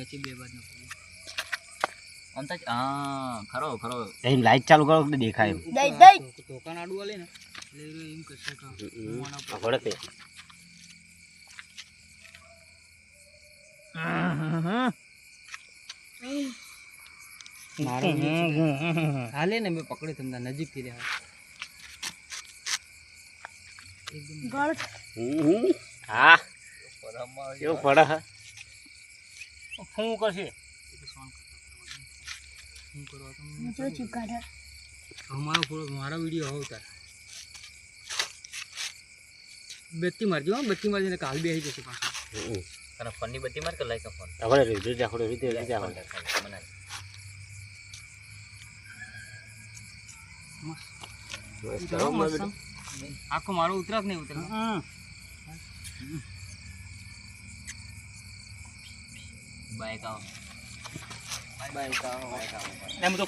અહીંયાથી બે બાદ નકરું આમ તો ખરો ખરો એમ લાઈટ ચાલુ કરો એટલે દેખાય ટોકન આડું આલે ને એટલે એમ કરશે કે આવડે તે હાલે ને મેં પકડી તમને નજીકથી લે હા કેવું પડે શું કરશે મારો વિડીયો હોવ તાર બત્તી મારજો બત્તી મારજે કાલ બી આવી જશે પાછો તને ફોનની બત્તી માર કે લાઈક ફોન આપણે રીત આપણે રીતે આખો મારો ઉતરાક નહીં ઉતરે બાઈક આવો બાઈક આવો એમ તો